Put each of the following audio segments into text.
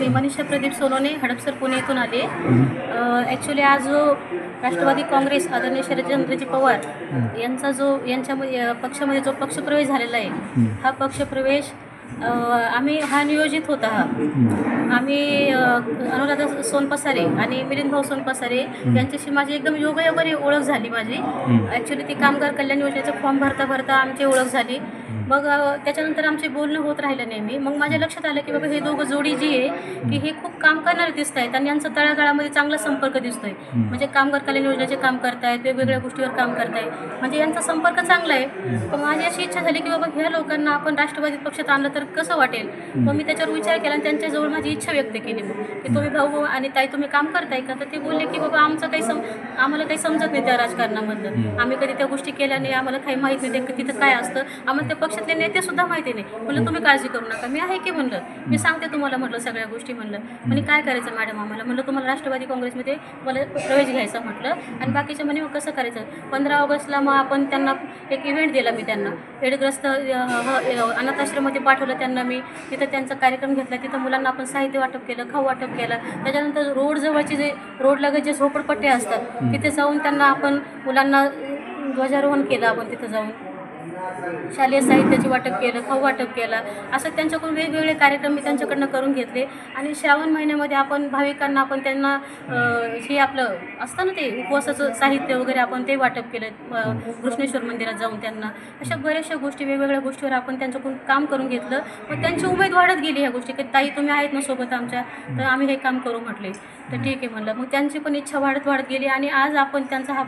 मी मनीषा प्रदीप सोनवणे, हडपसर, पुणे येथून आले. ॲक्च्युली आज जो राष्ट्रवादी काँग्रेस आदरणीय शरदचंद्रजी पवार यांचा जो यांच्यामध्ये पक्षामध्ये जो पक्षप्रवेश झालेला आहे, हा पक्षप्रवेश हा नियोजित होता. आम्ही अनुराधा सोनपसारे आणि मिलिंद भाऊ सोनपसारे यांच्याशी माझी एकदम योगायोगाने ओळख झाली माझी. ॲक्च्युली ती कामगार कल्याण योजनेचं फॉर्म भरता आमची ओळख झाली. मग त्याच्यानंतर आमचे बोलणं होत राहिलं नेहमी. मग माझ्या लक्षात आलं की बाबा हे दोघं जोडी जी आहे की हे खूप काम करणारे दिसत आहेत आणि यांचा तळागाळामध्ये चांगला संपर्क दिसतोय. म्हणजे कामगार कल्याण योजनेचे काम करतायत, वेगवेगळ्या गोष्टीवर काम करतायत, म्हणजे यांचा संपर्क चांगला आहे. पण माझी अशी इच्छा झाली की बाबा ह्या लोकांना आपण राष्ट्रवादी पक्षात आणलं तर कसं वाटेल. मग मी त्याच्यावर विचार केला आणि त्यांच्याजवळ माझी इच्छा व्यक्त केली की तुम्ही भाऊ आणि ताई तुम्ही काम करताय का. तर ते बोलले की बाबा आम्हाला काही समजत नाही त्या राजकारणामधलं, आम्ही कधी त्या गोष्टी केल्या नाही, आम्हाला काही माहीत नाही की तिथं काय असतं, आम्हाला त्या पक्षातले नेते सुद्धा माहिती नाही. म्हणलं तुम्ही काळजी करू नका, मी आहे की म्हणलं, मी सांगते तुम्हाला म्हटलं सगळ्या गोष्टी. म्हणलं म्हणे काय करायचं मॅडम आम्हाला. म्हणलं तुम्हाला राष्ट्रवादी काँग्रेसमध्ये मला प्रवेश घ्यायचा म्हटलं. आणि बाकीच्या म्हणे मग कसं करायचं. 15 ऑगस्टला मग आपण त्यांना एक इव्हेंट दिला, मी त्यांना वेडग्रस्त अनाथाश्रममध्ये पाठवलं त्यांना. मी तिथं त्यांचा कार्यक्रम घेतला, तिथं मुलांना आपण साहित्य वाटप केलं, खाऊ वाटप केलं. त्याच्यानंतर रोडजवळचे जे रोडलगत जे झोपडपट्टे असतात तिथे जाऊन त्यांना आपण मुलांना ध्वजारोहण केलं. आपण तिथं जाऊन शालेय साहित्याचे वाटप केलं, खाऊ वाटप केलं. असं त्यांच्याकडून वेगवेगळे कार्यक्रम मी त्यांच्याकडनं करून घेतले. आणि श्रावण महिन्यामध्ये आपण भाविकांना आपण त्यांना हे आपलं असतं ना ते उपवासाचं साहित्य वगैरे आपण ते वाटप केलं कृष्णेश्वर मंदिरात जाऊन त्यांना. अशा बऱ्याचशा गोष्टी वेगवेगळ्या गोष्टीवर आपण त्यांच्याकडून काम करून घेतलं. मग त्यांची उमेद वाढत गेली ह्या गोष्टी की ताई तुम्ही आहेत ना सोबत आमच्या, तर आम्ही हे काम करू म्हटले. तर ठीक आहे म्हणलं. मग त्यांची पण इच्छा वाढत गेली आणि आज आपण त्यांचा हा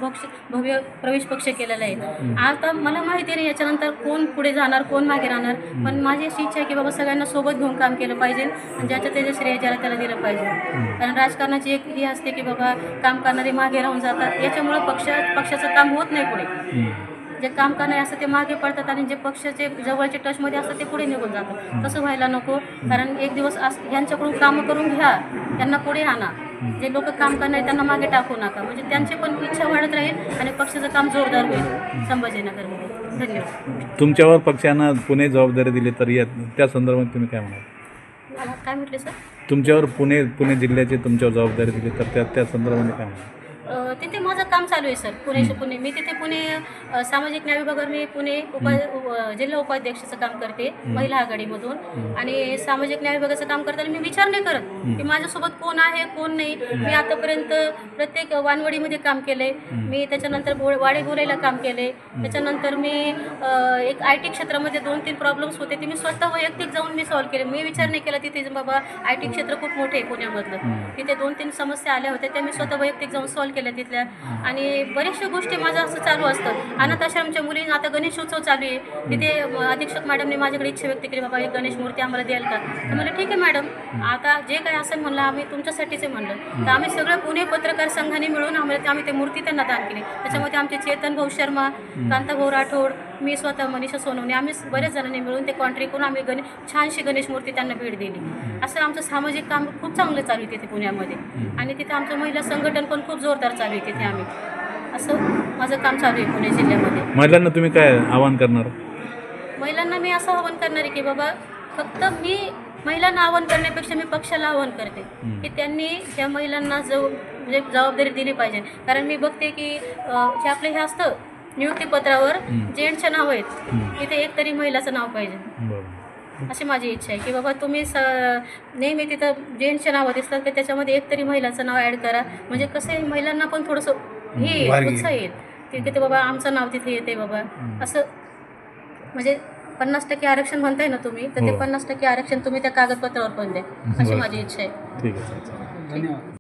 भव्य प्रवेश पक्ष केलेला आहे. आता मला माहिती नाही याच्यानंतर कोण पुढे जाणार कोण मागे राहणार, पण माझी अशी इच्छा आहे की बाबा सगळ्यांना सोबत घेऊन काम केलं पाहिजे आणि ज्याच्या त्याच्या श्रेय ज्याला त्याला दिलं पाहिजे. कारण राजकारणाची एक ही असते की बाबा काम करणारे मागे राहून जातात, याच्यामुळं पक्षाचं काम होत नाही पुढे. जे काम करणारे असतात ते मागे पडतात आणि जे पक्षाचे जवळचे टचमध्ये असतात ते पुढे निघून जातात. तसं व्हायला नको. कारण एक दिवस ह्यांच्याकडून कामं करून घ्या, त्यांना पुढे आणा. जे लोक काम करणारे त्यांना मागे टाकू नका, म्हणजे त्यांची पण इच्छा वाढत राहील आणि पक्षाचं काम जोरदार होईल संभाजीनगरमध्ये. धन्यवाद. तुमच्यावर पक्षानं पुणे जबाबदारी दिली तर त्या संदर्भात तुम्ही काय म्हणाल. काय म्हटले सर. तुमच्यावर पुणे जिल्ह्याची तुमच्यावर जबाबदारी दिली तर त्या संदर्भामध्ये काय म्हणाल. तिथे माझं काम चालू आहे सर. पुणे मी तिथे पुणे सामाजिक न्याय विभागावर मी पुणे जिल्हा उपाध्यक्षाचं काम करते महिला आघाडीमधून. आणि सामाजिक न्याय विभागाचं काम करताना मी विचार नाही करत की माझ्यासोबत कोण आहे कोण नाही. मी आतापर्यंत प्रत्येक वानवडीमध्ये काम केलं आहे मी. त्याच्यानंतर वाडे बोलायला काम केले. त्याच्यानंतर मी एक IT क्षेत्रामध्ये 2-3 प्रॉब्लेम्स होते ते मी स्वतः वैयक्तिक जाऊन मी सॉल्व्ह केले. मी विचार नाही केला तिथे बाबा IT क्षेत्र खूप मोठे आहे पुण्यामधलं. तिथे 2-3 समस्या आल्या होत्या त्या मी स्वतः वैयक्तिक जाऊन सॉल्व्ह केल्या तिथल्या. आणि बऱ्याचशा गोष्टी माझं असं चालू असतं. अनाथाश्रमच्या मुलींना आता गणेश उत्सव चालू आहे. तिथे अधीक्षक मॅडमने माझ्याकडे इच्छा व्यक्त केली बाबा एक गणेश मूर्ती आम्हाला द्याल का. तर मला ठीक आहे मॅडम, आता जे काही असेल म्हणलं आम्ही तुमच्यासाठीच आहे म्हणलं. तर आम्ही सगळं पुणे पत्रकार संघाने मिळून आम्ही ते मूर्ती त्यांना दान केली. त्याच्यामध्ये आमचे चेतन भाऊ शर्मा, कांताभाऊ राठोड, मी स्वतः मनीषा सोनवणे, आम्ही बऱ्याच जणांनी मिळून ते कॉन्ट्री करून आम्ही छानशी गणेश मूर्ती त्यांना भेट दिली. असं आमचं सामाजिक काम खूप चांगलं चालू आहे तिथे पुण्यामध्ये. आणि तिथे आमचं महिला संघटन पण खूप जोरदार चालू आहे तिथे. आम्ही असं माझं काम चालू आहे पुणे जिल्ह्यामध्ये. महिलांना तुम्ही काय आवाहन करणार. महिलांना मी असं आवाहन करणार आहे की बाबा फक्त मी महिलांना आवाहन करण्यापेक्षा मी पक्षाला आवाहन करते की त्यांनी त्या महिलांना म्हणजे जबाबदारी दिली पाहिजे. कारण मी बघते की जे आपलं हे असतं नियुक्तीपत्रावर जेंट्सचे नाव आहेत, तिथे एक तरी महिलाचं नाव पाहिजे. अशी माझी इच्छा आहे की बाबा तुम्ही नेहमी तिथं जेंट्सचे नावं दिसतात की त्याच्यामध्ये एक तरी महिलाचं नाव ॲड करा. म्हणजे कसं आहे महिलांना पण थोडंसं हे उत्साह येईल तिथे बाबा आमचं नाव तिथे येते बाबा. असं म्हणजे 50% आरक्षण म्हणताय ना तुम्ही, तर ते 50% आरक्षण तुम्ही त्या कागदपत्रावर पण द्या, अशी माझी इच्छा आहे. ठीक आहे. धन्यवाद.